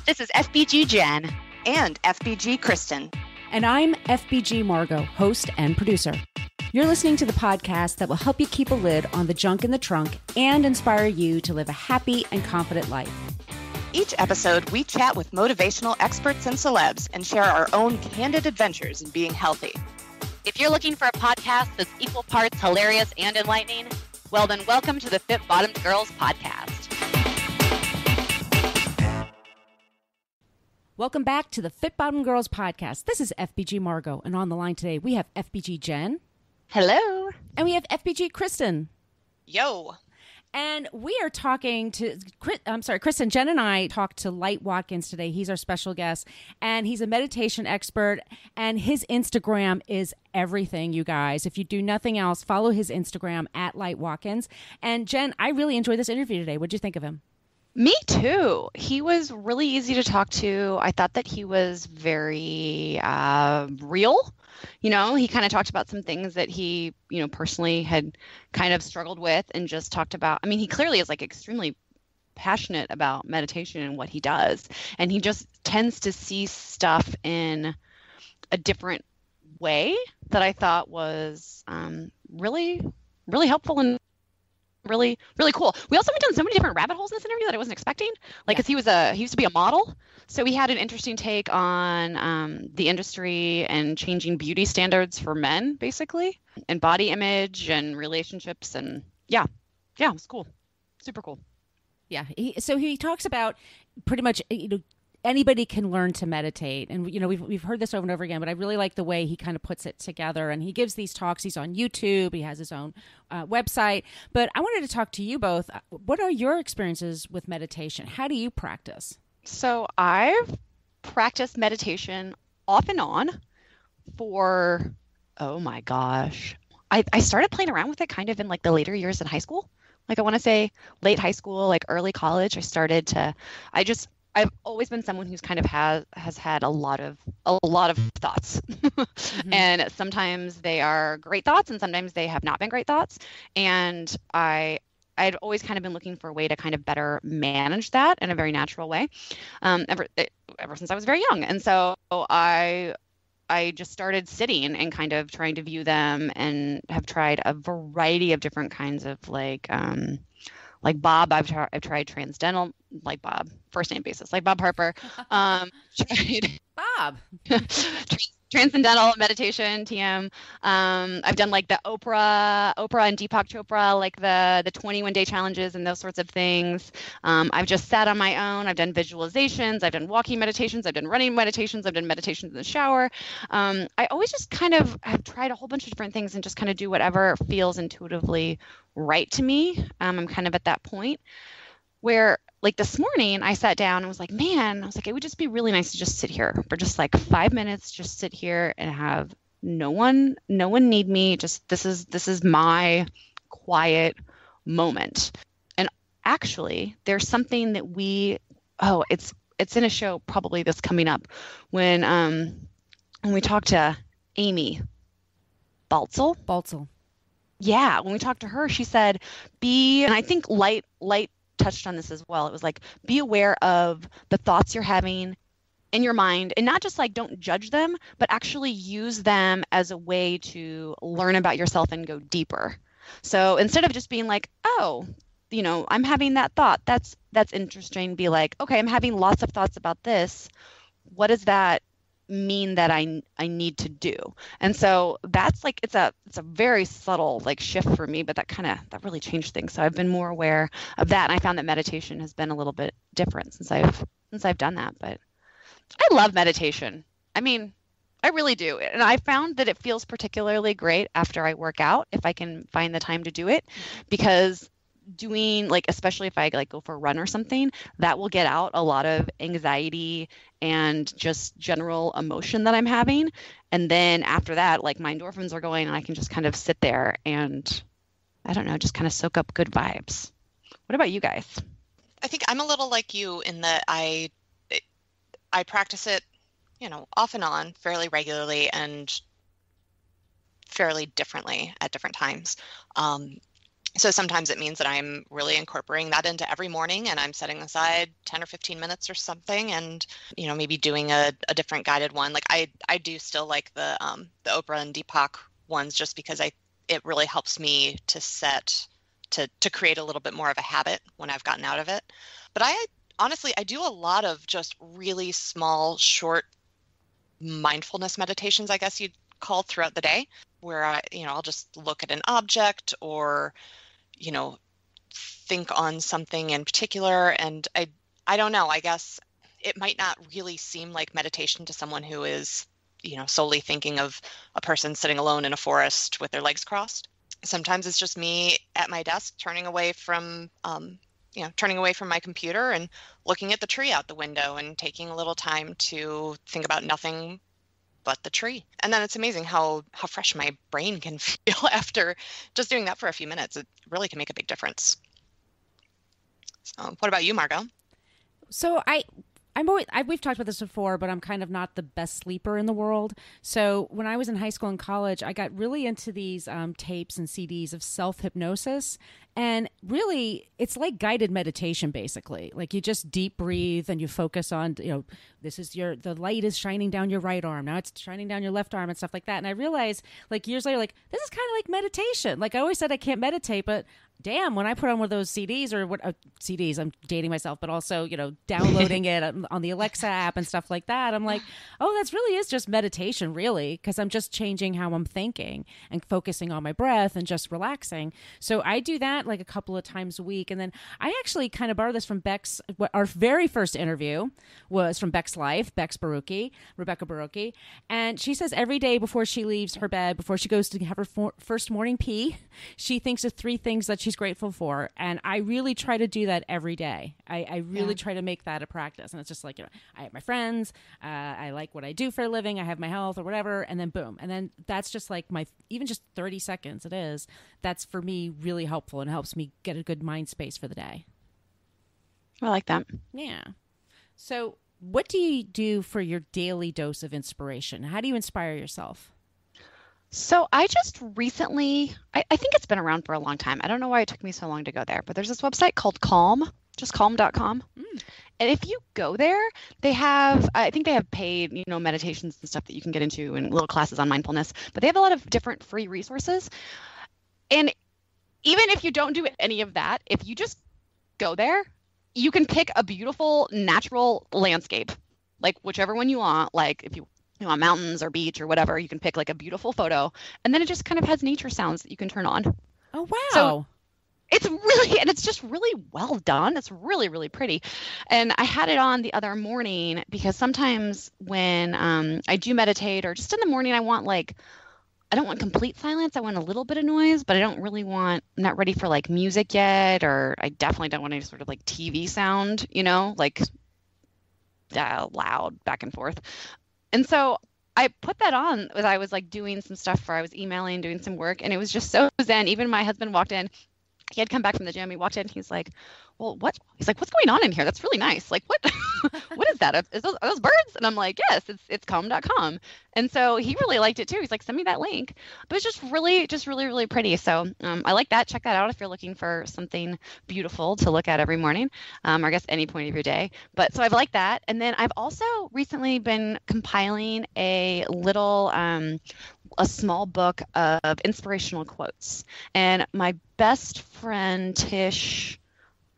This is FBG Jen. And FBG Kristen. And I'm FBG Margot, host and producer. You're listening to the podcast that will help you keep a lid on the junk in the trunk and inspire you to live a happy and confident life. Each episode, we chat with motivational experts and celebs and share our own candid adventures in being healthy. If you're looking for a podcast that's equal parts hilarious and enlightening, well then welcome to the Fit Bottomed Girls podcast. Welcome back to the Fit Bottomed Girls podcast. This is FBG Margot, and on the line today we have FBG Jen. Hello. And we have FBG Kristen. Yo. And we are talking to, Kristen, Jen and I talked to Light Watkins today. He's our special guest, and he's a meditation expert, and his Instagram is everything, you guys. If you do nothing else, follow his Instagram at Light Watkins. And Jen, I really enjoyed this interview today. What'd you think of him? Me too. He was really easy to talk to. I thought that he was very real. You know, he kind of talked about some things that he, personally had kind of struggled with and just talked about. I mean, he clearly is like extremely passionate about meditation and what he does. And he just tends to see stuff in a different way that I thought was really, really helpful and really, really cool. We also went down so many different rabbit holes in this interview that I wasn't expecting. Like, cause he used to be a model. So he had an interesting take on the industry and changing beauty standards for men, basically, and body image and relationships. And yeah, it was cool. Super cool. Yeah. So he talks about pretty much, anybody can learn to meditate. And, we've heard this over and over again, but I really like the way he kind of puts it together. And he gives these talks. He's on YouTube. He has his own website. But I wanted to talk to you both. What are your experiences with meditation? How do you practice? So I've practiced meditation off and on for, oh my gosh. I started playing around with it kind of in like the later years in high school. Like I want to say late high school, like early college, I've always been someone who's kind of has had a lot of thoughts. Mm-hmm. And sometimes they are great thoughts and sometimes they have not been great thoughts. And I'd always kind of been looking for a way to kind of better manage that in a very natural way, ever since I was very young. And so I just started sitting and kind of trying to view them, and have tried a variety of different kinds of like Bob. I've tried transcendental, like Bob, first name basis, like Bob Harper. Tried Bob. Transcendental meditation, TM. I've done like the Oprah and Deepak Chopra, like the 21-day challenges and those sorts of things. I've just sat on my own. I've done visualizations. I've done walking meditations. I've done running meditations. I've done meditations in the shower. I always just kind of have tried a whole bunch of different things and just kind of do whatever feels intuitively right to me. I'm kind of at that point where, like this morning, I sat down and was like, it would just be really nice to just sit here for just like 5 minutes, just sit here and have no one need me. Just this is my quiet moment. And actually, there's something that it's in a show probably that's coming up when we talked to Amy Baltzel. Yeah, when we talked to her, she said, and I think Light touched on this as well. It was like, be aware of the thoughts you're having in your mind, and not just like don't judge them, but actually use them as a way to learn about yourself and go deeper. So instead of just being like, oh, I'm having that thought, that's interesting, be like, okay, I'm having lots of thoughts about this. What does that mean that I need to do? And so that's like, it's a very subtle like shift for me, but that really changed things. So I've been more aware of that, and I found that meditation has been a little bit different since I've done that. But I love meditation. I mean, I really do. And I found that it feels particularly great after I work out, if I can find the time to do it, because doing, like, especially if I like go for a run or something, that will get out a lot of anxiety and just general emotion that I'm having. And then after that, like, my endorphins are going and I can just kind of sit there and, I don't know, just kind of soak up good vibes. What about you guys? I think I'm a little like you in that I practice it, off and on fairly regularly and fairly differently at different times. So sometimes it means that I'm really incorporating that into every morning, and I'm setting aside 10 or 15 minutes or something, and maybe doing a different guided one. Like I do still like the Oprah and Deepak ones, just because it really helps me to create a little bit more of a habit when I've gotten out of it. But honestly, I do a lot of just really small, short mindfulness meditations, I guess you'd call, throughout the day, where I'll just look at an object, or think on something in particular. And I don't know, I guess it might not really seem like meditation to someone who is, solely thinking of a person sitting alone in a forest with their legs crossed. Sometimes it's just me at my desk, turning away from my computer and looking at the tree out the window and taking a little time to think about nothing but the tree. And then it's amazing how fresh my brain can feel after just doing that for a few minutes. It really can make a big difference. So what about you, Margot? So we've talked about this before, but I'm kind of not the best sleeper in the world. So when I was in high school and college, I got really into these tapes and CDs of self-hypnosis. And really, it's like guided meditation, basically. Like you just deep breathe and you focus on, this is the light is shining down your right arm. Now it's shining down your left arm and stuff like that. And I realized, like, years later, like, this is kind of like meditation. Like, I always said I can't meditate, but damn, when I put on one of those CDs or CDs, I'm dating myself, but also, downloading it on the Alexa app and stuff like that, I'm like, oh, that's really is just meditation, really, because I'm just changing how I'm thinking and focusing on my breath and just relaxing. So I do that like a couple of times a week. And then I actually kind of borrowed this from our very first interview was from Beck's Life, Rebecca Barucki. And she says every day before she leaves her bed, before she goes to have her first morning pee, she thinks of 3 things that she's grateful for. And I really try to do that every day. I really try to make that a practice. And it's just like, I have my friends, I like what I do for a living, I have my health or whatever, and then boom. And then that's just like even just 30 seconds that's for me really helpful and helps me get a good mind space for the day. I like that. Yeah. So what do you do for your daily dose of inspiration? How do you inspire yourself? So I just recently, I think it's been around for a long time. I don't know why it took me so long to go there, but there's this website called Calm, just calm.com. And if you go there, I think they have paid, meditations and stuff that you can get into and little classes on mindfulness, but they have a lot of different free resources. And even if you don't do any of that, if you just go there, you can pick a beautiful natural landscape, like whichever one you want. Like if you want mountains or beach or whatever, you can pick like a beautiful photo, and then it just kind of has nature sounds that you can turn on. Oh, wow. So it's just really well done. It's really, really pretty. And I had it on the other morning because sometimes when I do meditate or just in the morning, I don't want complete silence. I want a little bit of noise, but I'm not ready for like music yet, or I definitely don't want any sort of like TV sound, like loud back and forth. And so I put that on as I was like doing some stuff where I was emailing, doing some work, and it was just so zen. Even my husband walked in. He had come back from the gym. He walked in. He's like, well, what? He's like, what's going on in here? That's really nice. Like, what? What is that? Are those birds? And I'm like, yes, it's calm.com. And so he really liked it too. He's like, send me that link. But it's just really, really pretty. So I like that. Check that out if you're looking for something beautiful to look at every morning, or I guess any point of your day. But so I've liked that. And then I've also recently been compiling a little a small book of inspirational quotes. And my best friend, Tish,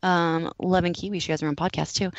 Love and Kiwi, she has her own podcast too,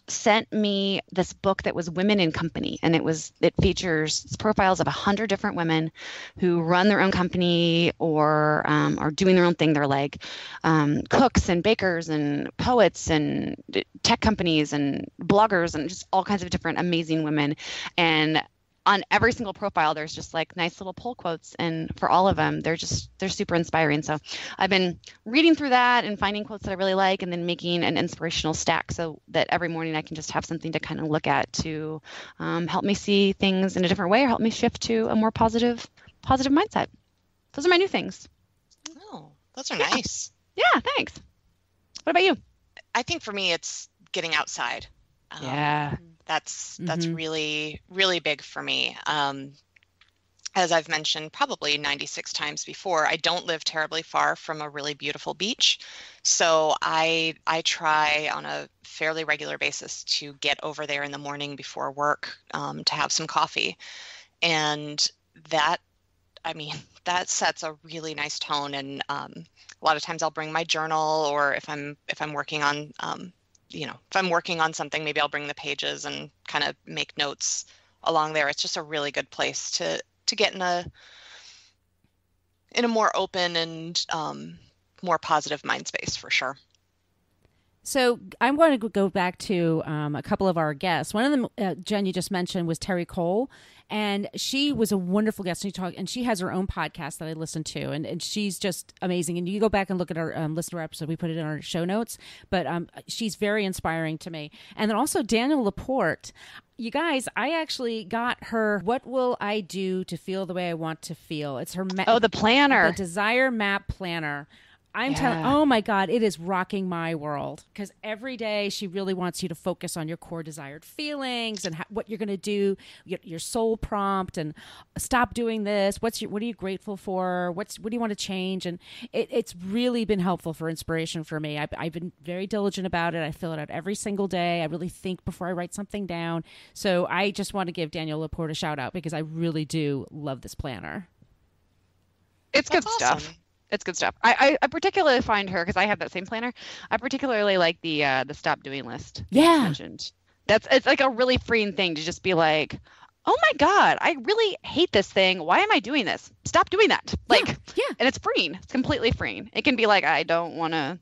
sent me this book that was Women in Company. And it features profiles of 100 different women who run their own company or are doing their own thing. They're like cooks and bakers and poets and tech companies and bloggers and just all kinds of different amazing women. And on every single profile, there's just like nice little pull quotes, and for all of them, they're super inspiring. So I've been reading through that and finding quotes that I really like, and then making an inspirational stack so that every morning I can just have something to kind of look at to help me see things in a different way or help me shift to a more positive mindset. Those are my new things. Oh, those are nice. Yeah, thanks. What about you? I think for me, it's getting outside. Yeah. That's really, really big for me. as I've mentioned probably 96 times before, I don't live terribly far from a really beautiful beach. So I try on a fairly regular basis to get over there in the morning before work to have some coffee. And that, I mean, that sets a really nice tone. And a lot of times I'll bring my journal, or if I'm working on, if I'm working on something, maybe I'll bring the pages and kind of make notes along there. It's just a really good place to get in a more open and more positive mind space, for sure. So I'm going to go back to a couple of our guests. One of them, Jen, you just mentioned, was Terry Cole, and she was a wonderful guest. And she has her own podcast that I listen to, and she's just amazing. And you go back and look at our listen to our episode. We put it in our show notes, but she's very inspiring to me. And then also Danielle Laporte. You guys, I actually got her "What Will I Do to Feel the Way I Want to Feel." It's her the planner, the Desire Map Planner. I'm telling, oh my God, it is rocking my world, because every day she really wants you to focus on your core desired feelings and what you're going to do, your soul prompt, and stop doing this. What are you grateful for? What do you want to change? And it's really been helpful for inspiration for me. I've been very diligent about it. I fill it out every single day. I really think before I write something down. So I just want to give Danielle Laporte a shout out, because I really do love this planner. It's good Awesome. stuff. It's good stuff. I particularly find her, because I have that same planner. I particularly like the stop doing list. Yeah. Mentioned. It's like a really freeing thing to just be like, oh my God, I really hate this thing. Why am I doing this? Stop doing that. Yeah. And it's freeing. It's completely freeing. It can be like, I don't want to,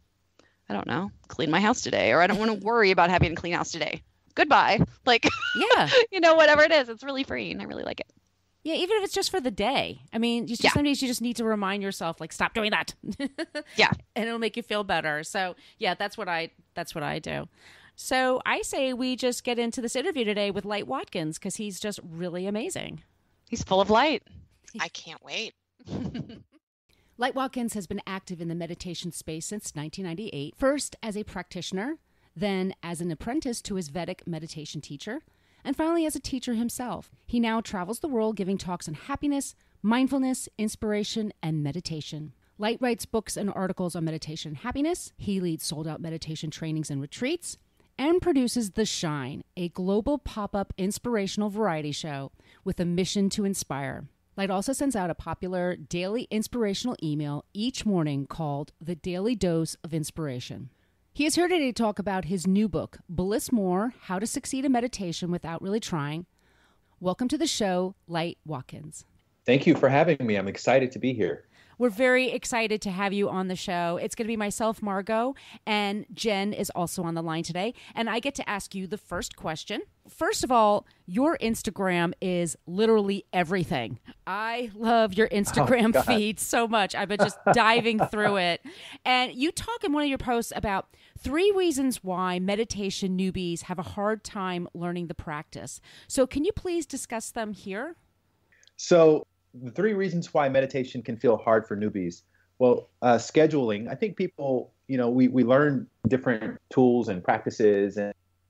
clean my house today, or I don't want to worry about having a clean house today. Goodbye. Yeah. Whatever it is, it's really freeing. I really like it. Yeah, even if it's just for the day. I mean, some days you just need to remind yourself, stop doing that. Yeah. And it'll make you feel better. So, yeah, that's what I do. So I say we just get into this interview today with Light Watkins, because he's just really amazing. He's full of light. I can't wait. Light Watkins has been active in the meditation space since 1998, first as a practitioner, then as an apprentice to his Vedic meditation teacher, and finally as a teacher himself. He now travels the world giving talks on happiness, mindfulness, inspiration, and meditation. Light writes books and articles on meditation and happiness. He leads sold-out meditation trainings and retreats, and produces The Shine, a global pop-up inspirational variety show with a mission to inspire. Light also sends out a popular daily inspirational email each morning called The Daily Dose of Inspiration. He is here today to talk about his new book, Bliss More: How to Succeed in Meditation Without Really Trying. Welcome to the show, Light Watkins. Thank you for having me. I'm excited to be here. We're very excited to have you on the show. It's going to be myself, Margot, and Jen is also on the line today. And I get to ask you the first question. First of all, your Instagram is literally everything. I love your Instagram feed so much. I've been just diving through it. And you talk in one of your posts about 3 reasons why meditation newbies have a hard time learning the practice. So can you please discuss them here? So the 3 reasons why meditation can feel hard for newbies. Well, scheduling. I think people, we learn different tools and practices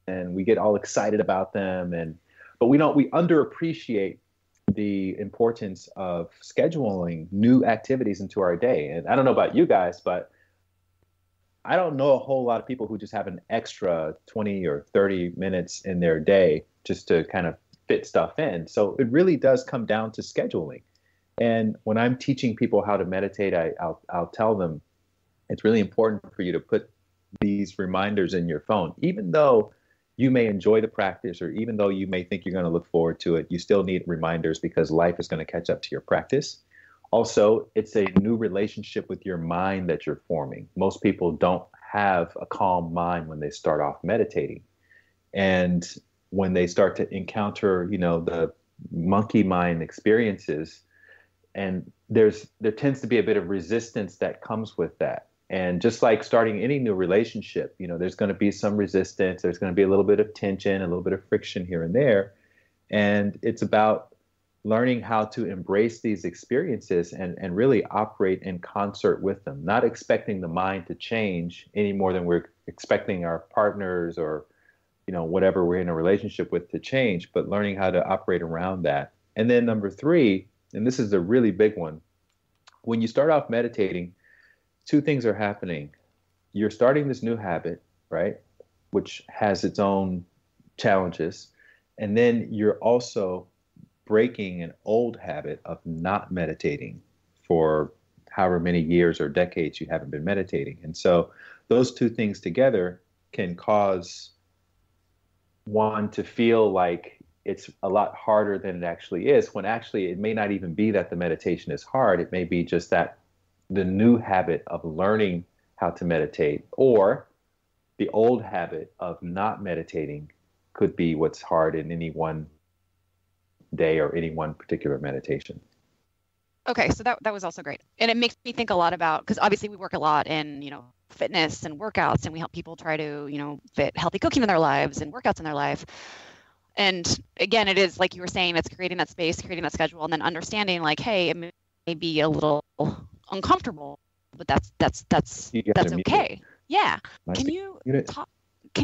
and we get all excited about them. But we underappreciate the importance of scheduling new activities into our day. And I don't know about you guys, but I don't know a whole lot of people who just have an extra 20 or 30 minutes in their day just to kind of fit stuff in. So it really does come down to scheduling. And when I'm teaching people how to meditate, I'll tell them it's really important for you to put these reminders in your phone. Even though you may enjoy the practice, or even though you may think you're going to look forward to it, you still need reminders, because life is going to catch up to your practice. Also, it's a new relationship with your mind that you're forming. Most people don't have a calm mind when they start off meditating. And when they start to encounter, the monkey mind experiences, and there tends to be a bit of resistance that comes with that. And just like starting any new relationship, there's going to be some resistance. There's going to be a little bit of tension, a little bit of friction here and there. And it's about learning how to embrace these experiences and really operate in concert with them, not expecting the mind to change any more than we're expecting our partners or, whatever we're in a relationship with to change, but learning how to operate around that. And then number 3, and this is a really big one. When you start off meditating, two things are happening. You're starting this new habit, right? Which has its own challenges. And then you're also breaking an old habit of not meditating for however many years or decades you haven't been meditating. And so those two things together can cause one to feel like it's a lot harder than it actually is, when actually it may not even be that the meditation is hard. It may be just that the new habit of learning how to meditate, or the old habit of not meditating, could be what's hard in any one day or any one particular meditation. Okay, so that was also great. And it makes me think a lot about, because obviously we work a lot in, fitness and workouts, and we help people try to, fit healthy cooking in their lives and workouts in their life. And again, it is like you were saying, it's creating that space, creating that schedule, and then understanding like, hey, it may be a little uncomfortable, but that's okay. Yeah. Can you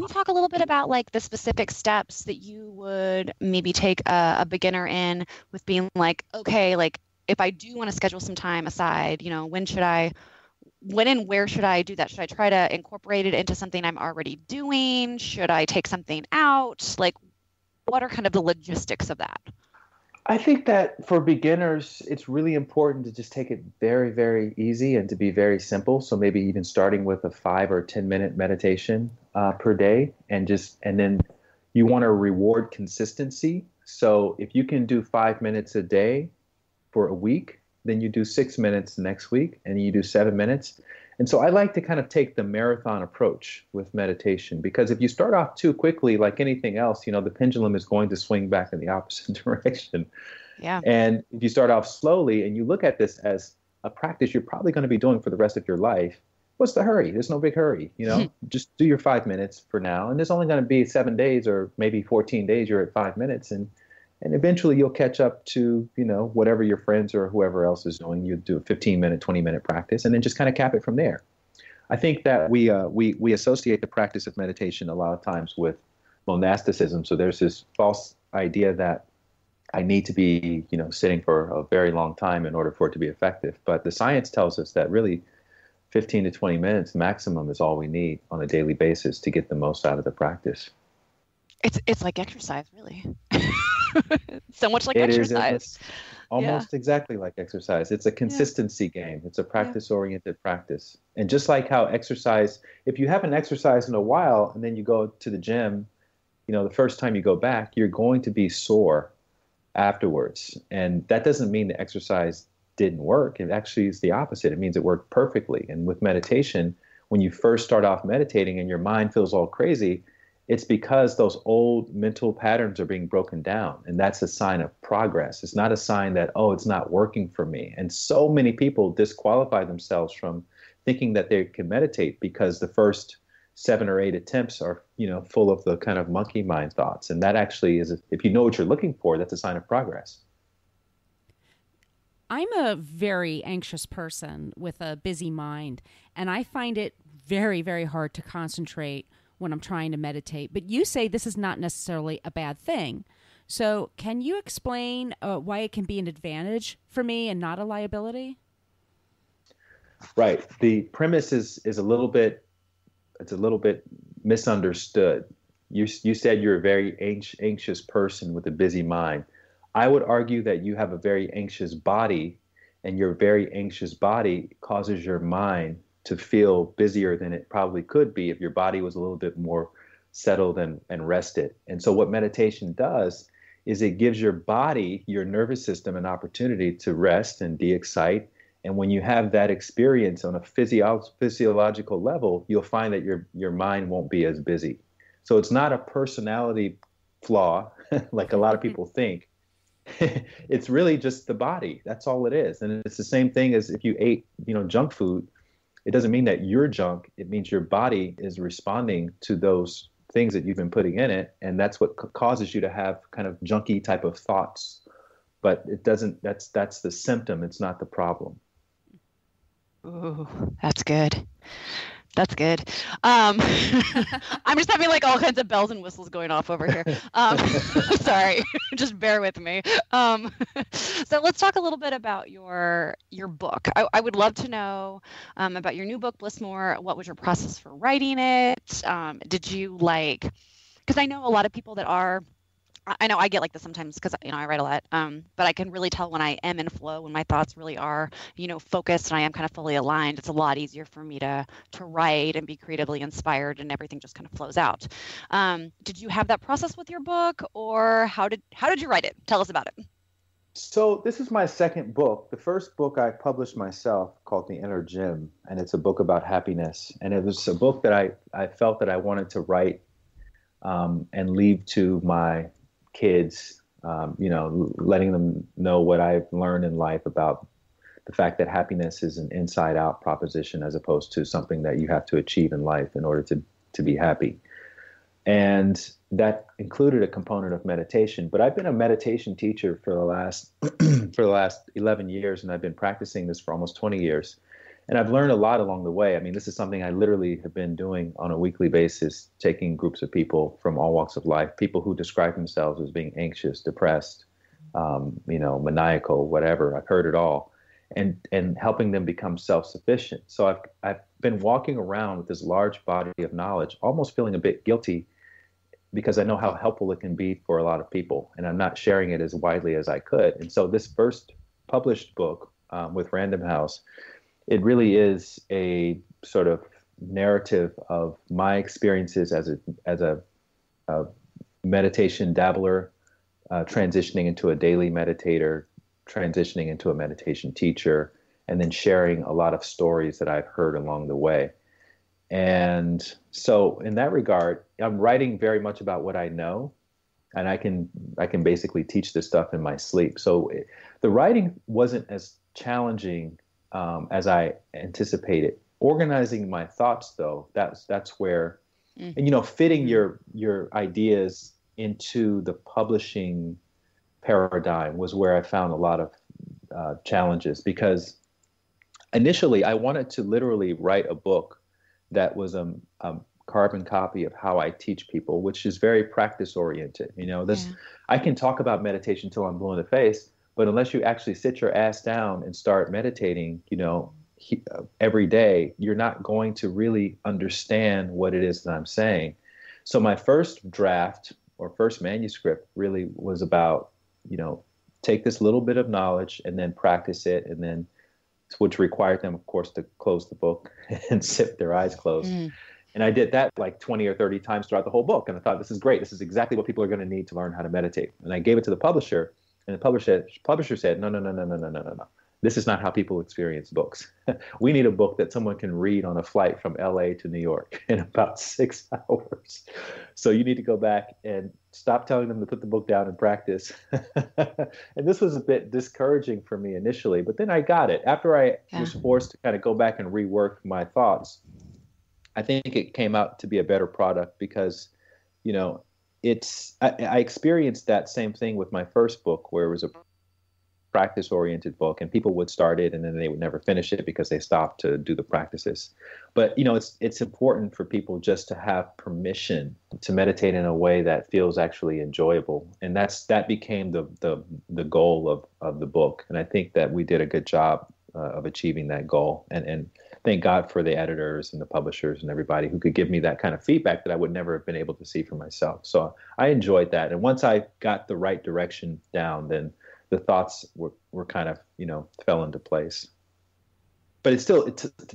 talk a little bit about like the specific steps that you would maybe take a beginner in with being like, okay, like if I do want to schedule some time aside, when and where should I do that? Should I try to incorporate it into something I'm already doing? Should I take something out? Like, what are kind of the logistics of that? I think that for beginners, it's really important to just take it very, very easy and to be very simple. So maybe even starting with a 5 or 10 minute meditation per day, and then you want to reward consistency. So if you can do 5 minutes a day for a week, then you do 6 minutes next week, and you do 7 minutes. And so I like to kind of take the marathon approach with meditation, because if you start off too quickly, like anything else, the pendulum is going to swing back in the opposite direction. Yeah. And if you start off slowly and you look at this as a practice you're probably going to be doing for the rest of your life, what's the hurry? There's no big hurry. Just do your 5 minutes for now. And there's only going to be 7 days or maybe 14 days you're at 5 minutes. And eventually you'll catch up to, whatever your friends or whoever else is doing. You do a 15-minute, 20-minute practice, and then just kind of cap it from there. I think that we associate the practice of meditation a lot of times with monasticism. So there's this false idea that I need to be, sitting for a very long time in order for it to be effective. But the science tells us that really 15 to 20 minutes maximum is all we need on a daily basis to get the most out of the practice. It's like exercise, really. So much like exercise. Is almost exactly like exercise. It's a consistency game. It's a practice-oriented practice. And just like how exercise, if you haven't exercised in a while and then you go to the gym, the first time you go back, you're going to be sore afterwards. And that doesn't mean the exercise didn't work. It actually is the opposite. It means it worked perfectly. And with meditation, when you first start off meditating and your mind feels all crazy, it's because those old mental patterns are being broken down. And that's a sign of progress. It's not a sign that, it's not working for me. And so many people disqualify themselves from thinking that they can meditate because the first 7 or 8 attempts are, full of the kind of monkey mind thoughts. And that actually is, if you know what you're looking for, that's a sign of progress. I'm a very anxious person with a busy mind, and I find it very, very hard to concentrate when I'm trying to meditate. But you say this is not necessarily a bad thing. So can you explain why it can be an advantage for me and not a liability? Right. The premise is a little bit misunderstood. You said you're a very anxious person with a busy mind. I would argue that you have a very anxious body, and your very anxious body causes your mind to feel busier than it probably could be if your body was a little bit more settled and rested. And so what meditation does is it gives your body, your nervous system, an opportunity to rest and de-excite. And when you have that experience on a physiological level, you'll find that your mind won't be as busy. So it's not a personality flaw like a lot of people think. It's really just the body. That's all it is. And it's the same thing as if you ate, junk food. It doesn't mean that you're junk. It means your body is responding to those things that you've been putting in it. And that's what causes you to have kind of junky type of thoughts. But it doesn't, that's the symptom. It's not the problem. Ooh, that's good. That's good. I'm just having like all kinds of bells and whistles going off over here. Sorry, just bear with me. So let's talk a little bit about your book. I would love to know about your new book, Bliss More. What was your process for writing it? Did you because I know a lot of people that are, I know I get like this sometimes because I write a lot, but I can really tell when I am in flow, when my thoughts really are focused and I am kind of fully aligned. It's a lot easier for me to write and be creatively inspired, and everything just kind of flows out. Did you have that process with your book, or how did you write it? Tell us about it. So this is my second book. The first book I published myself, called The Inner Gym, and it's a book about happiness. And it was a book that I felt that I wanted to write and leave to my kids, letting them know what I've learned in life about the fact that happiness is an inside-out proposition as opposed to something that you have to achieve in life in order to be happy. And that included a component of meditation. But I've been a meditation teacher for the last 11 years, and I've been practicing this for almost 20 years. And I've learned a lot along the way. I mean, this is something I literally have been doing on a weekly basis, taking groups of people from all walks of life, people who describe themselves as being anxious, depressed, maniacal, whatever. I've heard it all, and helping them become self-sufficient. So I've been walking around with this large body of knowledge, almost feeling a bit guilty because I know how helpful it can be for a lot of people, and I'm not sharing it as widely as I could. And so this first published book with Random House, it really is a sort of narrative of my experiences as a meditation dabbler, transitioning into a daily meditator, transitioning into a meditation teacher, and then sharing a lot of stories that I've heard along the way. And so in that regard, I'm writing very much about what I know, and I can basically teach this stuff in my sleep. So the writing wasn't as challenging as I anticipated. Organizing my thoughts, though, that's where, and fitting your ideas into the publishing paradigm was where I found a lot of challenges, because initially I wanted to literally write a book that was a carbon copy of how I teach people, which is very practice oriented. I can talk about meditation till I'm blue in the face, but unless you actually sit your ass down and start meditating, every day, you're not going to really understand what it is that I'm saying. So my first draft or first manuscript really was about, take this little bit of knowledge and then practice it, and then which required them, of course, to close the book and sit their eyes closed. And I did that like 20 or 30 times throughout the whole book. And I thought, this is great. This is exactly what people are going to need to learn how to meditate. And I gave it to the publisher, and the publisher said, no. This is not how people experience books. We need a book that someone can read on a flight from LA to New York in about 6 hours. So you need to go back and stop telling them to put the book down and practice. And this was a bit discouraging for me initially, but then I got it. After I was forced to kind of go back and rework my thoughts, I think it came out to be a better product because, I experienced that same thing with my first book, where it was a practice-oriented book, and people would start it and then they would never finish it because they stopped to do the practices. But it's important for people just to have permission to meditate in a way that feels actually enjoyable, and that became the goal of the book. And I think that we did a good job of achieving that goal. And thank God for the editors and the publishers and everybody who could give me that kind of feedback that I would never have been able to see for myself. So I enjoyed that. And once I got the right direction down, then the thoughts were kind of, fell into place. But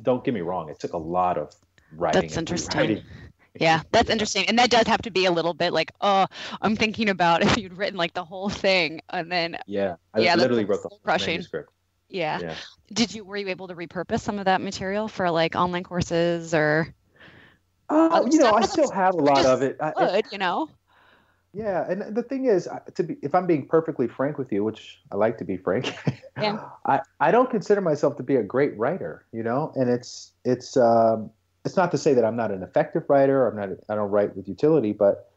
don't get me wrong, it took a lot of writing. That's interesting. Yeah, that's interesting. And that does have to be a little bit like, I'm thinking about if you'd written like the whole thing and then. Yeah, I literally wrote the whole manuscript. Yeah. Were you able to repurpose some of that material for like online courses or? I still have a lot of it. Yeah, and the thing is, if I'm being perfectly frank with you, which I like to be frank, I don't consider myself to be a great writer, and it's not to say that I'm not an effective writer. I don't write with utility, but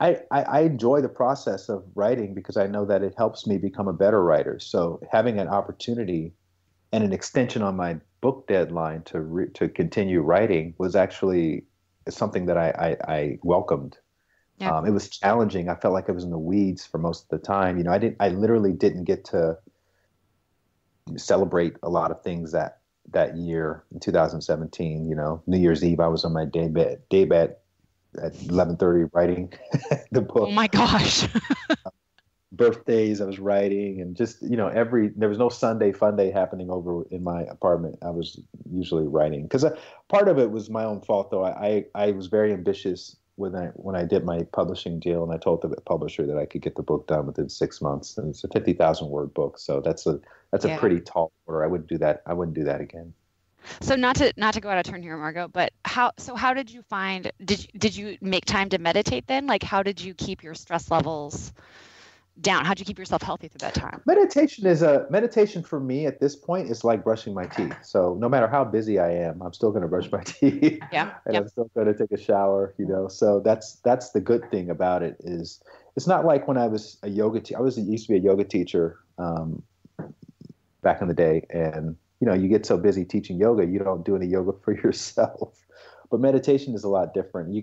I enjoy the process of writing because I know that it helps me become a better writer. So having an opportunity and an extension on my book deadline to continue writing was actually something that I welcomed. Yeah. It was challenging. I felt like I was in the weeds for most of the time. I literally didn't get to celebrate a lot of things that year in 2017. New Year's Eve, I was on my daybed at 11:30 writing the book. Oh my gosh. Birthdays, I was writing, and just there was no Sunday fun day happening over in my apartment. I was usually writing because part of it was my own fault, though. I was very ambitious when I did my publishing deal, and I told the publisher that I could get the book done within 6 months, and it's a 50,000 word book, so that's a pretty tall order. I wouldn't do that again. So not to go out of turn here, Margot, but how did you find, did you make time to meditate then? Like, how did you keep your stress levels down? How'd you keep yourself healthy through that time? Meditation for me at this point is like brushing my teeth. So no matter how busy I am, I'm still going to brush my teeth. Yeah. And I'm still going to take a shower, So that's the good thing about it is it's not like when I was a yoga teacher. I used to be a yoga teacher back in the day, and you get so busy teaching yoga, you don't do any yoga for yourself. But meditation is a lot different.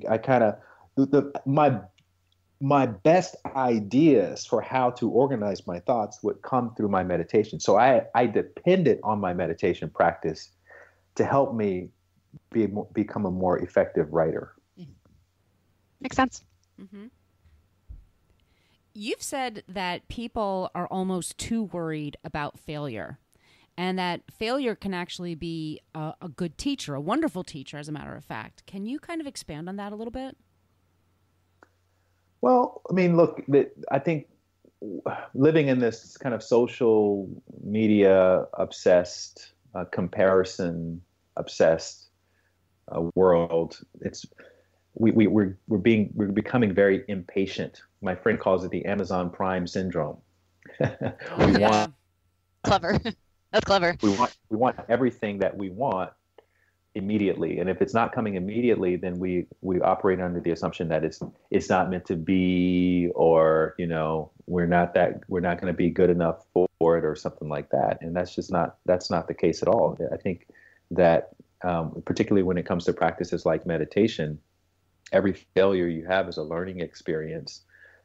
My best ideas for how to organize my thoughts would come through my meditation. So I depended on my meditation practice to help me become a more effective writer. Makes sense. Mm-hmm. You've said that people are almost too worried about failure, and that failure can actually be a good teacher, a wonderful teacher, as a matter of fact. Can you kind of expand on that a little bit? Well, I mean, look, I think living in this kind of social media obsessed, comparison obsessed world, we're becoming very impatient. My friend calls it the Amazon Prime syndrome. We want clever. That's clever. We want everything that we want immediately, and if it's not coming immediately, then we operate under the assumption that it's not meant to be, or we're not going to be good enough for it, or something like that. And that's not the case at all. I think that particularly when it comes to practices like meditation, every failure you have is a learning experience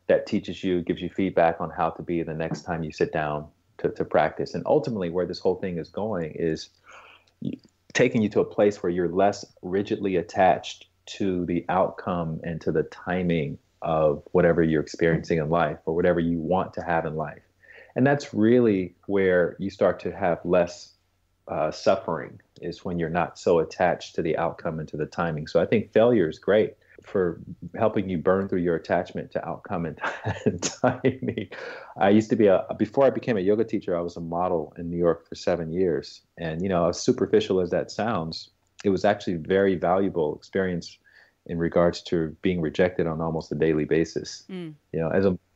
that teaches you, gives you feedback on how to be the next time you sit down to practice. And ultimately, where this whole thing is going is taking you to a place where you're less rigidly attached to the outcome and to the timing of whatever you're experiencing in life or whatever you want to have in life. And that's really where you start to have less suffering, is when you're not so attached to the outcome and to the timing. So I think failure is great for helping you burn through your attachment to outcome and timing. I used to be before I became a yoga teacher, I was a model in New York for 7 years. And, as superficial as that sounds, it was actually a very valuable experience in regards to being rejected on almost a daily basis.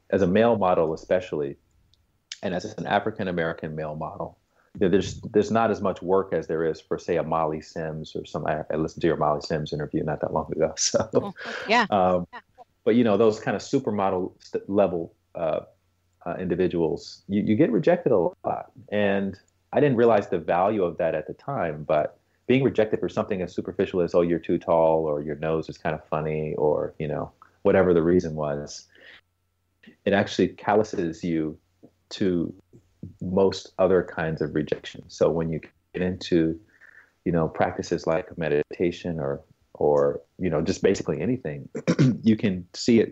As a male model, especially, and as an African-American male model, there's not as much work as there is for, say, a Molly Sims or some. I listened to your Molly Sims interview not that long ago. So, yeah. But those kind of supermodel level individuals, you get rejected a lot, and I didn't realize the value of that at the time. But being rejected for something as superficial as, oh, you're too tall, or your nose is kind of funny, or whatever the reason was, it actually calluses you to most other kinds of rejection. So when you get into, practices like meditation or just basically anything, you can see it.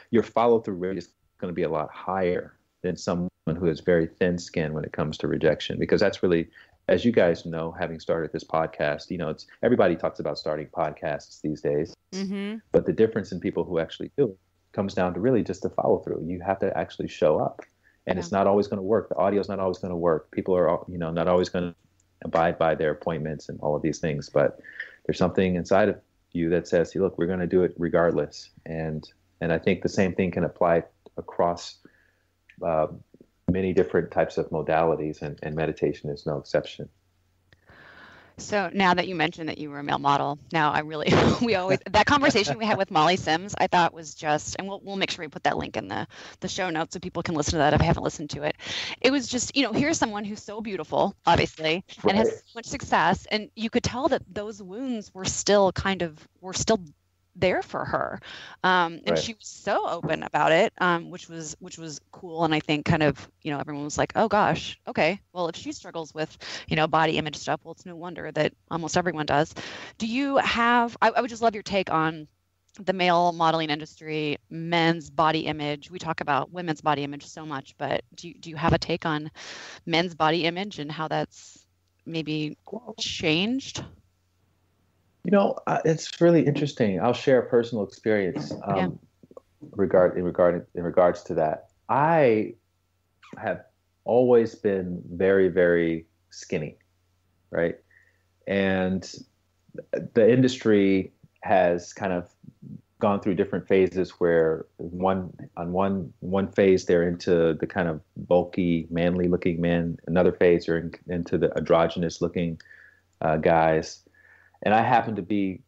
Your follow through rate is going to be a lot higher than someone who is very thin skinned when it comes to rejection, because that's really, as you guys know, having started this podcast, it's everybody talks about starting podcasts these days, but the difference in people who actually do it comes down to really just the follow through. You have to actually show up. And it's not always going to work. The audio is not always going to work. People are, not always going to abide by their appointments and all of these things. But there's something inside of you that says, hey, look, we're going to do it regardless. And I think the same thing can apply across many different types of modalities, and meditation is no exception. So now that you mentioned that you were a male model, now I really, we always, that conversation we had with Molly Sims, I thought was just, and we'll make sure we put that link in the show notes so people can listen to that if they haven't listened to it. It was just, here's someone who's so beautiful, obviously, and has so much success. And you could tell that those wounds were still there for her, and she was so open about it, which was cool. And I think kind of everyone was like, oh gosh, okay, well, if she struggles with body image stuff, well, it's no wonder that almost everyone does. Do you have, I would just love your take on the male modeling industry, men's body image. We talk about women's body image so much, but do you have a take on men's body image and how that's maybe changed? It's really interesting. I'll share a personal experience in regards to that. I have always been very, very skinny, right? And the industry has kind of gone through different phases where one phase they're into the kind of bulky, manly-looking men. Another phase they're into the androgynous-looking guys. And I happened to be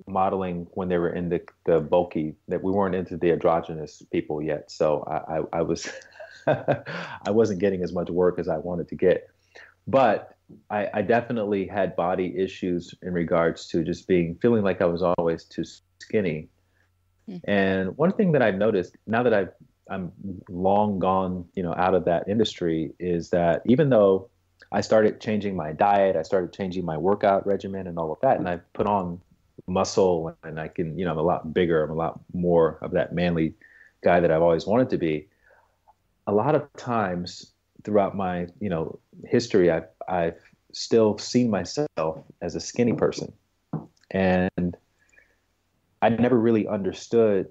modeling when they were in the bulky, that we weren't into the androgynous people yet. So I was, I wasn't getting as much work as I wanted to get. But I definitely had body issues in regards to just feeling like I was always too skinny. Mm-hmm. And one thing that I've noticed now that I'm long gone, out of that industry, is that even though I started changing my diet, I started changing my workout regimen and all of that, and I put on muscle, and I can, I'm a lot bigger, I'm a lot more of that manly guy that I've always wanted to be. A lot of times throughout my, history, I've still seen myself as a skinny person, and I never really understood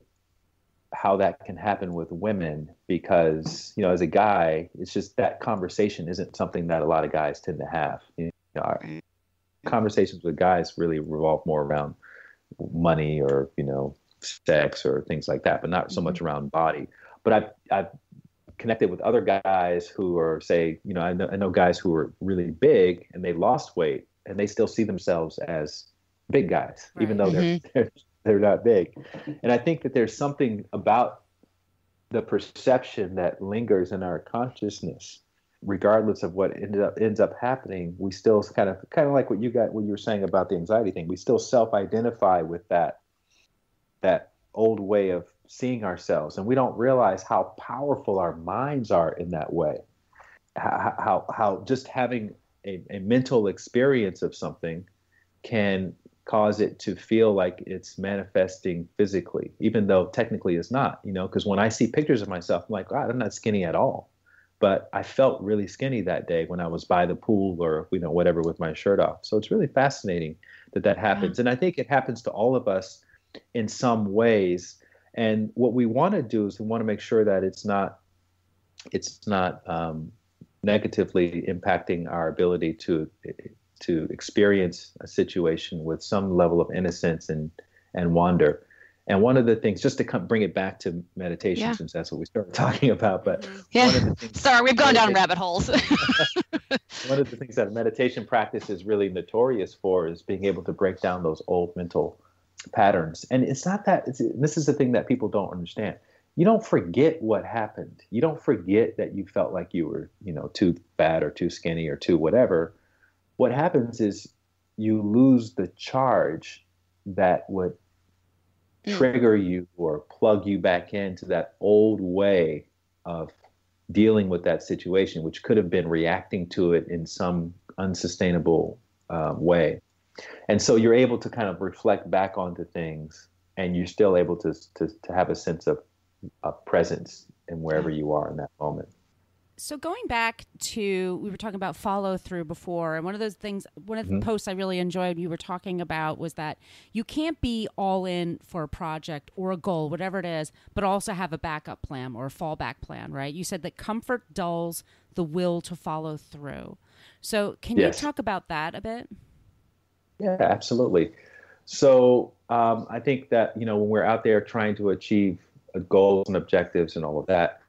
how that can happen with women, because as a guy, it's just that conversation isn't something that a lot of guys tend to have. Our conversations with guys really revolve more around money or sex or things like that, but not so much around body. But I've connected with other guys who are, say, I know guys who are really big and they lost weight and they still see themselves as big guys, even though they're not big. And I think that there's something about the perception that lingers in our consciousness, regardless of what ends up happening. We still kind of like what you were saying about the anxiety thing. We still self-identify with that old way of seeing ourselves, and we don't realize how powerful our minds are in that way. How just having a mental experience of something can cause it to feel like it's manifesting physically, even though technically it's not, because when I see pictures of myself, I'm like, wow, I'm not skinny at all. But I felt really skinny that day when I was by the pool or, whatever, with my shirt off. So it's really fascinating that happens. Yeah. And I think it happens to all of us in some ways. And what we want to do is we want to make sure that it's not negatively impacting our ability to experience a situation with some level of innocence and wonder. And one of the things, just to bring it back to meditation, since that's what we started talking about, but one of the things, sorry, we've gone down rabbit holes. One of the things that a meditation practice is really notorious for is being able to break down those old mental patterns. And it's not that, this is the thing that people don't understand. You don't forget what happened. You don't forget that you felt like you were, too fat or too skinny or too whatever. What happens is you lose the charge that would trigger you or plug you back into that old way of dealing with that situation, which could have been reacting to it in some unsustainable way. And so you're able to kind of reflect back onto things, and you're still able to have a sense of presence in wherever you are in that moment. So going back to, we were talking about follow through before, and one of the posts I really enjoyed you were talking about was that you can't be all in for a project or a goal, whatever it is, but also have a backup plan or a fallback plan, right? You said that comfort dulls the will to follow through. So can you talk about that a bit? Yeah, absolutely. So I think that, when we're out there trying to achieve goals and objectives and all of that,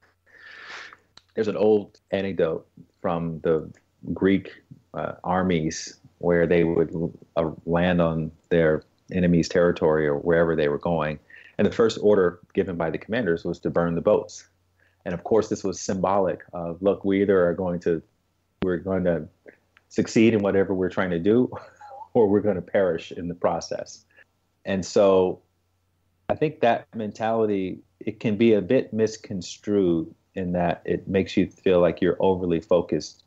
there's an old anecdote from the Greek armies where they would land on their enemy's territory or wherever they were going. And the first order given by the commanders was to burn the boats. And of course, this was symbolic of, look, we're going to succeed in whatever we're trying to do, or we're going to perish in the process. And so I think that mentality, it can be a bit misconstrued in that it makes you feel like you're overly focused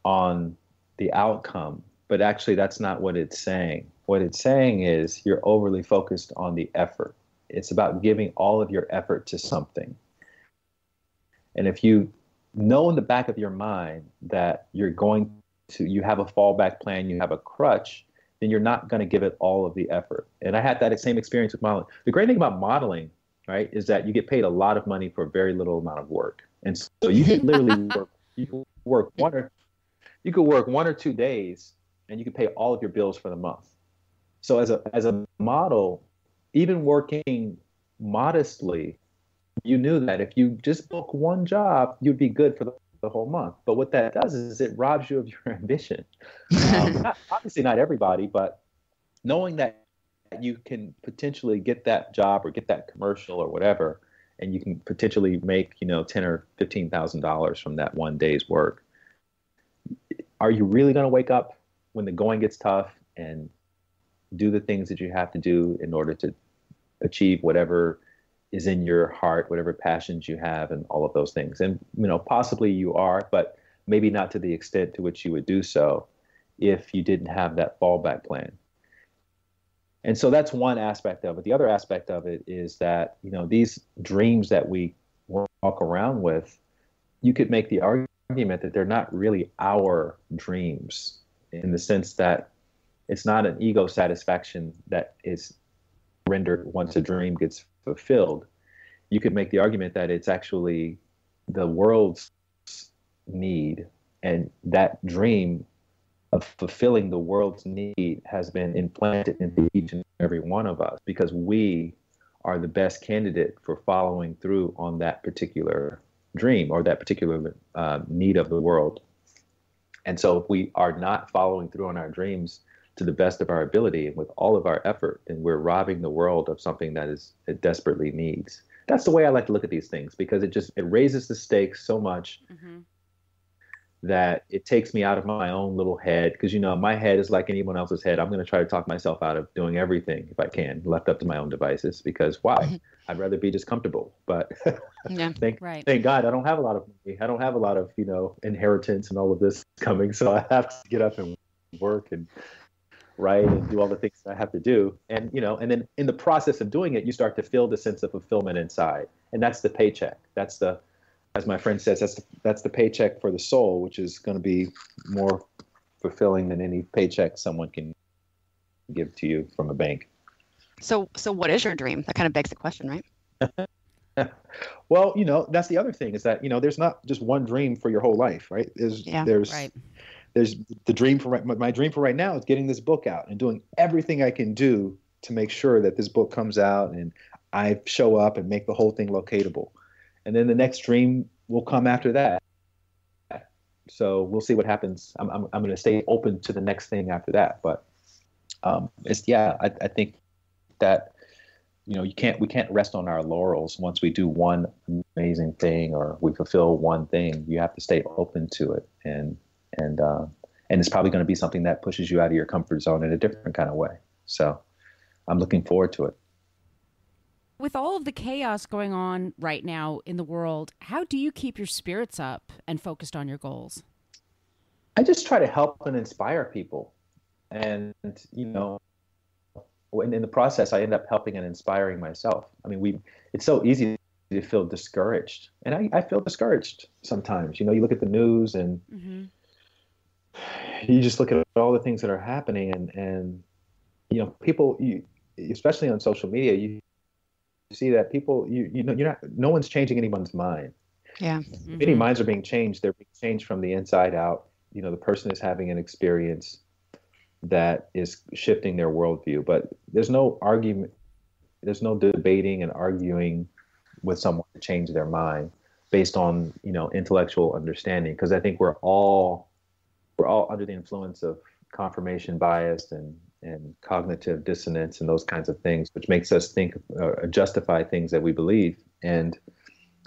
on the outcome. But actually, that's not what it's saying. What it's saying is you're overly focused on the effort. It's about giving all of your effort to something. And if you know in the back of your mind that you have a fallback plan, you have a crutch, then you're not going to give it all of the effort. And I had that same experience with modeling. The great thing about modeling, right, is that you get paid a lot of money for a very little amount of work. And so you can literally work one or 2 days, and you can pay all of your bills for the month. So as a model, even working modestly, you knew that if you just book one job, you'd be good for the whole month. But what that does is it robs you of your ambition. Obviously not everybody, but knowing that you can potentially get that job or get that commercial or whatever, and you can potentially make, $10,000 or $15,000 from that one day's work. Are you really going to wake up when the going gets tough and do the things that you have to do in order to achieve whatever is in your heart, whatever passions you have, and all of those things? And, possibly you are, but maybe not to the extent to which you would do so if you didn't have that fallback plan. And so that's one aspect of it. The other aspect of it is that, these dreams that we walk around with, you could make the argument that they're not really our dreams, in the sense that it's not an ego satisfaction that is rendered once a dream gets fulfilled. You could make the argument that it's actually the world's need, and that dream of fulfilling the world's need has been implanted into each and every one of us, because we are the best candidate for following through on that particular dream or that particular need of the world. And so if we are not following through on our dreams to the best of our ability and with all of our effort, then we're robbing the world of something that it desperately needs. That's the way I like to look at these things, because it raises the stakes so much that it takes me out of my own little head. Because, my head is like anyone else's head. I'm going to try to talk myself out of doing everything if I can, left up to my own devices, because why? I'd rather be just comfortable. But thank God I don't have a lot of money. I don't have a lot of, inheritance and all of this coming. So I have to get up and work and write and do all the things that I have to do. And, and then in the process of doing it, you start to feel the sense of fulfillment inside. And that's the paycheck. That's as my friend says, that's the paycheck for the soul, which is going to be more fulfilling than any paycheck someone can give to you from a bank. So what is your dream? That kind of begs the question, right? Well, that's the other thing, is that, there's not just one dream for your whole life, right? There's the dream for my dream for right now is getting this book out and doing everything I can do to make sure that this book comes out and I show up and make the whole thing locatable. And then the next dream will come after that. So we'll see what happens. I'm going to stay open to the next thing after that. But I think that, we can't rest on our laurels once we do one amazing thing or we fulfill one thing. You have to stay open to it. And it's probably going to be something that pushes you out of your comfort zone in a different kind of way. So I'm looking forward to it. With all of the chaos going on right now in the world, how do you keep your spirits up and focused on your goals? I just try to help and inspire people. And, in the process, I end up helping and inspiring myself. I mean, it's so easy to feel discouraged. And I feel discouraged sometimes. You look at the news and you just look at all the things that are happening and people, especially on social media, you see that people, no one's changing anyone's mind. Yeah. Many minds are being changed. They're being changed from the inside out. The person is having an experience that is shifting their worldview, but there's no argument. There's no debating and arguing with someone to change their mind based on, intellectual understanding. Because I think we're all under the influence of confirmation bias and cognitive dissonance and those kinds of things, which makes us think justify things that we believe. And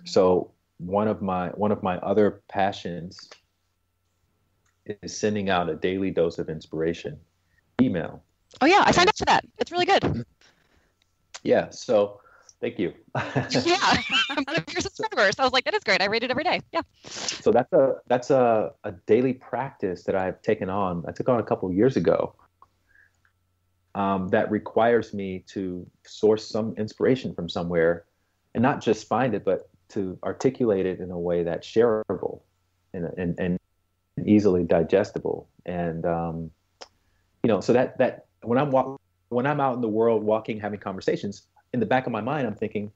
so one of my other passions is sending out a daily dose of inspiration email. Oh yeah, I signed up for that. It's really good. Yeah. So thank you. Yeah, I'm one of your subscribers. I was like, that is great. I read it every day. Yeah. So that's a daily practice that I've taken on. I took on a couple of years ago. That requires me to source some inspiration from somewhere, and not just find it, but to articulate it in a way that's shareable and easily digestible. And so that when I'm out in the world walking, having conversations, in the back of my mind, I'm thinking,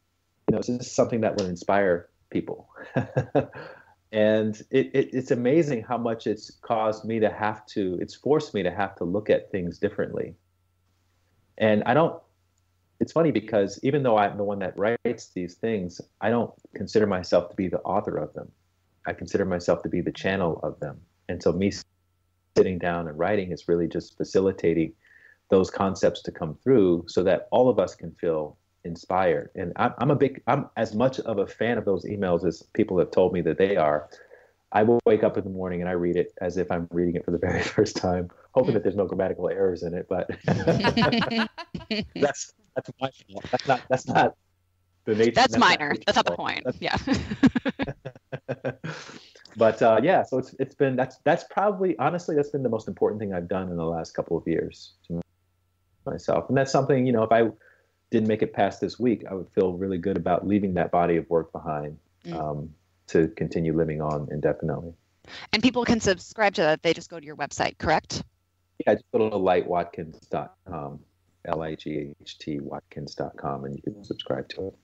this is something that would inspire people. And it's amazing how much it's forced me to have to look at things differently. And it's funny because even though I'm the one that writes these things, I don't consider myself to be the author of them. I consider myself to be the channel of them. And so me sitting down and writing is really just facilitating those concepts to come through so that all of us can feel inspired. And I'm as much of a fan of those emails as people have told me that they are. I will wake up in the morning and I read it as if I'm reading it for the very first time, hoping that there's no grammatical errors in it. But that's my fault. That's not the nature. That's minor. That's not the point. Yeah. But so it's been that's probably, honestly, that's been the most important thing I've done in the last couple of years to myself. And that's something, if I didn't make it past this week, I would feel really good about leaving that body of work behind. To continue living on indefinitely. And people can subscribe to that. They just go to your website, correct? Yeah, just go to lightwatkins.com, LIGHT Watkins.com, and you can subscribe to it.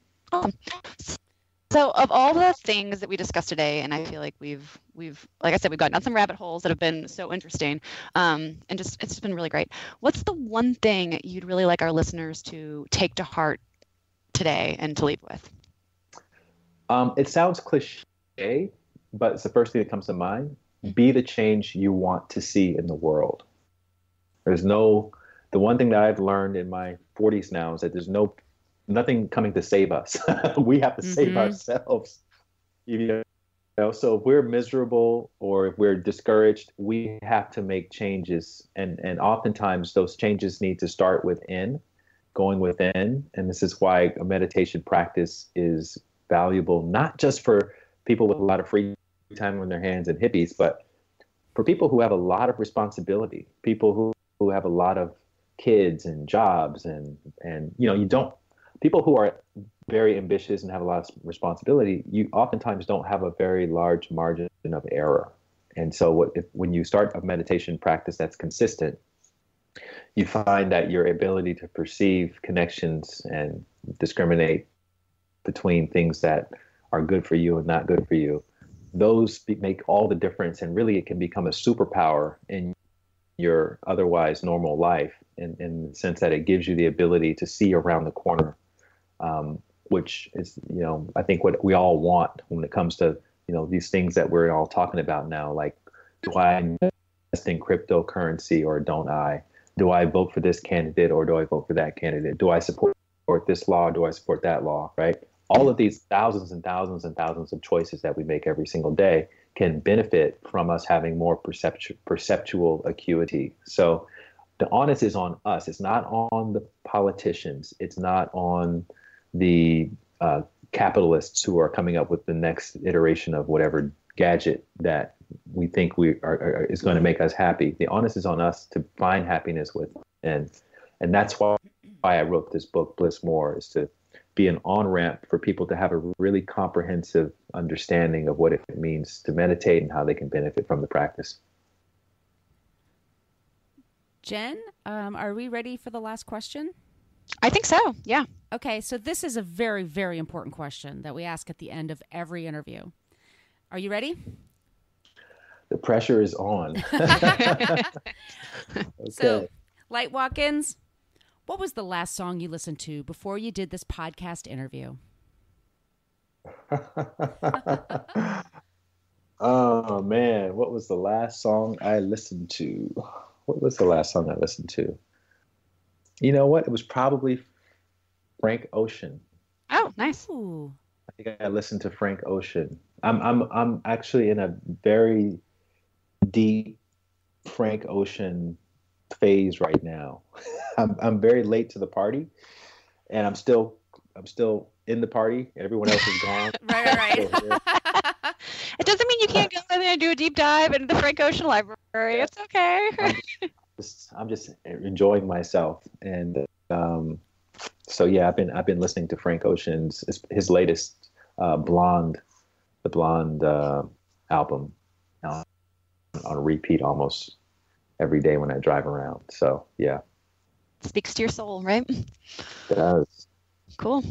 So of all the things that we discussed today, and I feel like we've like I said, we've gotten down some rabbit holes that have been so interesting, and it's just been really great. What's the one thing you'd really like our listeners to take to heart today and to leave with? It sounds cliche, but it's the first thing that comes to mind. Be the change you want to see in the world. The one thing that I've learned in my 40s now is that there's nothing coming to save us. We have to save ourselves. So if we're miserable or if we're discouraged, we have to make changes. And oftentimes those changes need to start going within. And this is why a meditation practice is valuable, not just for people with a lot of free time on their hands and hippies, but for people who have a lot of responsibility, people who have a lot of kids and jobs and people who are very ambitious and have a lot of responsibility, you oftentimes don't have a very large margin of error. And so when you start a meditation practice that's consistent, you find that your ability to perceive connections and discriminate between things that are good for you and not good for you, those make all the difference. And really it can become a superpower in your otherwise normal life in the sense that it gives you the ability to see around the corner, which is, I think what we all want when it comes to, these things that we're all talking about now, like, do I invest in cryptocurrency or don't I? Do I vote for this candidate or do I vote for that candidate? Do I support this law? Do I support that law? Right? All of these thousands and thousands and thousands of choices that we make every single day can benefit from us having more perceptual acuity. So the onus is on us. It's not on the politicians. It's not on the capitalists who are coming up with the next iteration of whatever gadget that we think is going to make us happy. The onus is on us to find happiness within. And that's why I wrote this book, Bliss More, is to be an on-ramp for people to have a really comprehensive understanding of what it means to meditate and how they can benefit from the practice. Jen, are we ready for the last question? I think so, yeah. Okay, so this is a very, very important question that we ask at the end of every interview. Are you ready? The pressure is on. Okay. So, Light Watkins, what was the last song you listened to before you did this podcast interview? Oh, man. What was the last song I listened to? what was the last song I listened to? You know what? It was probably Frank Ocean. Oh, nice. Ooh. I think I listened to Frank Ocean. I'm actually in a very deep Frank Ocean phase right now. I'm very late to the party, and I'm still in the party. Everyone else is gone. Right. It doesn't mean you can't go in there and do a deep dive into the Frank Ocean library. It's okay. I'm just enjoying myself, and so yeah, I've been listening to Frank Ocean's his latest Blonde album on repeat almost every day when I drive around. So yeah, Speaks to your soul, right? it does. Cool.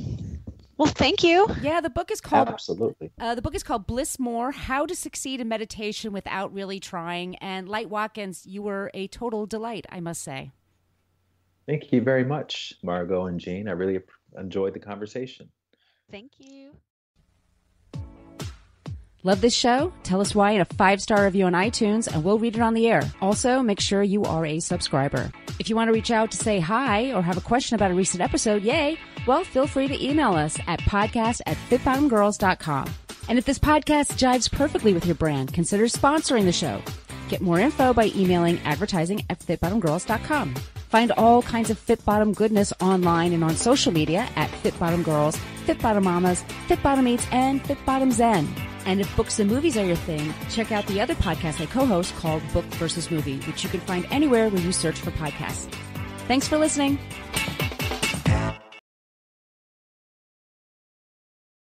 Well, thank you. Yeah, the book is called Absolutely. The book is called Bliss More: How to Succeed in Meditation Without Really Trying. And Light Watkins, you were a total delight, I must say. Thank you very much, Margot and Jean. I really enjoyed the conversation. Thank you. Love this show? Tell us why in a 5-star review on iTunes, and we'll read it on the air. Also, make sure you are a subscriber. If you want to reach out to say hi or have a question about a recent episode, yay, well, feel free to email us at podcast@fitbottomgirls.com. And if this podcast jives perfectly with your brand, consider sponsoring the show. Get more info by emailing advertising@fitbottomgirls.com. Find all kinds of Fit Bottom goodness online and on social media at Fit Bottom Girls, Fit Bottom Mamas, Fit Bottom Eats, and Fit Bottom Zen. And if books and movies are your thing, check out the other podcast I co-host called Book versus Movie, which you can find anywhere where you search for podcasts. Thanks for listening.